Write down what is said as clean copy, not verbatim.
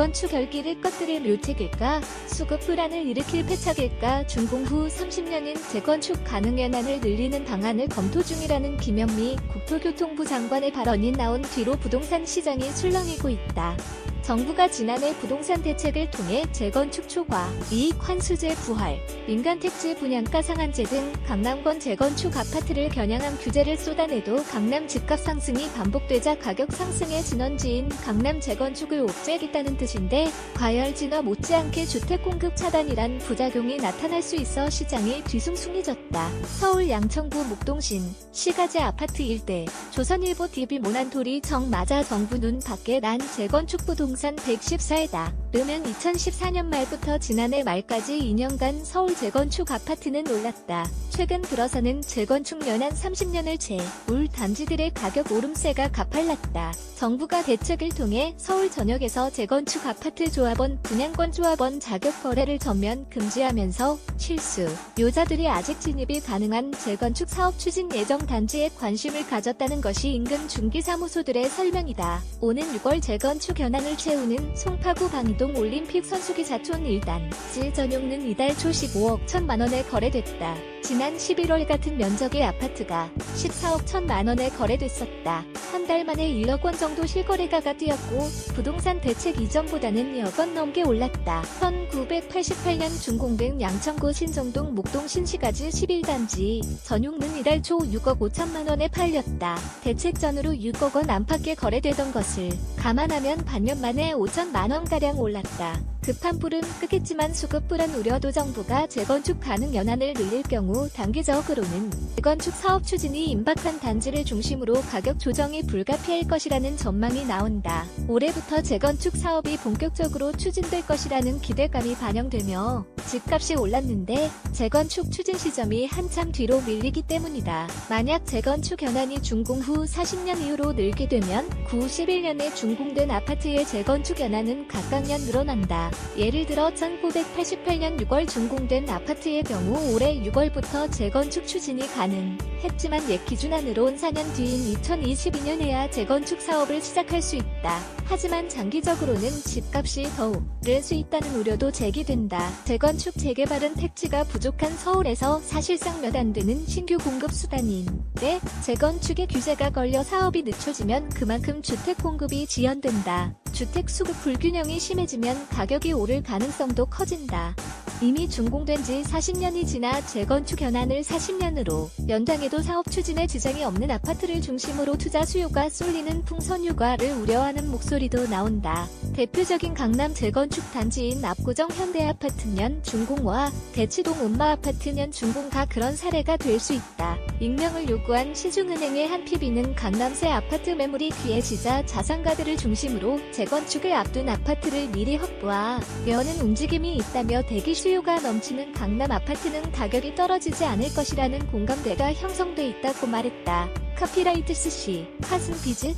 재건축 결기를 꺼뜨릴 묘책일까? 수급 불안을 일으킬 패착일까? 준공 후 30년인 재건축 가능 연한을 늘리는 방안을 검토 중이라는 김현미 국토교통부 장관의 발언이 나온 뒤로 부동산 시장이 술렁이고 있다. 정부가 지난해 부동산 대책을 통해 재건축 초과, 이익 환수제 부활, 민간 택지 분양가 상한제 등 강남권 재건축 아파트를 겨냥한 규제를 쏟아내도 강남 집값 상승이 반복되자 가격 상승의 진원지인 강남 재건축을 옥죄겠다는 뜻인데 과열 진화 못지않게 주택 공급 차단이란 부작용이 나타날 수 있어 시장이 뒤숭숭해졌다. 서울 양천구 목동신 시가지 아파트 일대 조선일보 TV 모난토리 정맞아 정부 눈 밖에 난 재건축 부동산 114회다. 르면 2014년 말부터 지난해 말까지 2년간 서울 재건축 아파트는 올랐다. 최근 들어서는 재건축 연한 30년을 채 울 단지들의 가격 오름세가 가팔랐다. 정부가 대책을 통해 서울 전역에서 재건축 아파트 조합원, 분양권 조합원 자격 거래를 전면 금지하면서 실수, 요자들이 아직 진입이 가능한 재건축 사업 추진 예정 단지에 관심을 가졌다는 것이 인근 중기사무소들의 설명이다. 오는 6월 재건축 현안을 채우는 송파구 방이동 올림픽 선수기사촌 1단지 전용은 이달 초 15억 1천만 원에 거래됐다. 지난 11월 같은 면적의 아파트가 14억 1천만 원에 거래됐었다. 한 달 만에 1억 원 정도 실거래가가 뛰었고 부동산 대책 이전보다는 억 원 넘게 올랐다. 1988년 준공된 양천구 신정동 목동 신시가지 11단지 전용은 이달 초 6억 5천만 원에 팔렸다. 대책 전으로 6억 원 안팎에 거래되던 것을 감안하면 반년 만에 5천만 원가량 올랐다. 급한 불은 끄겠지만 수급 불안 우려도 정부가 재건축 가능 연한을 늘릴 경우 단기적으로는 재건축 사업 추진이 임박한 단지를 중심으로 가격 조정이 불가피할 것이라는 전망이 나온다. 올해부터 재건축 사업이 본격적으로 추진될 것이라는 기대감이 반영되며 집값이 올랐는데 재건축 추진 시점이 한참 뒤로 밀리기 때문이다. 만약 재건축 연한이 준공 후 40년 이후로 늘게 되면 91년에 준공된 아파트의 재건축 연한은 각각년 늘어난다. 예를 들어 1988년 6월 준공된 아파트의 경우 올해 6월부터 재건축 추진이 가능했지만 옛 기준안으론 4년 뒤인 2022년에야 재건축 사업을 시작할 수 있다. 하지만 장기적으로는 집값이 더 오를 수 있다는 우려도 제기된다. 재건축 재개발은 택지가 부족한 서울에서 사실상 몇 안 되는 신규 공급 수단인데 재건축에 규제가 걸려 사업이 늦춰지면 그만큼 주택 공급이 지연된다. 주택 수급 불균형이 심해지면 가격이 오를 가능성도 커진다. 이미 준공된 지 40년이 지나 재건축 현안을 40년으로 연장해도 사업 추진에 지장이 없는 아파트를 중심으로 투자 수요가 쏠리는 풍선 휴가를 우려하는 목소리도 나온다. 대표적인 강남 재건축 단지인 압구정 현대아파트년 준공과 대치동 음마아파트년 준공가 그런 사례가 될 수 있다. 익명을 요구한 시중은행의 한 PB는 강남세 아파트 매물이 귀해지자 자산가들을 중심으로 재건축을 앞둔 아파트를 미리 확보하려는 움직임이 있다며 대기 수요가 넘치는 강남 아파트는 가격이 떨어지지 않을 것이라는 공감대가 형성돼 있다고 말했다. 카피라이트 스시, 카슨 비즈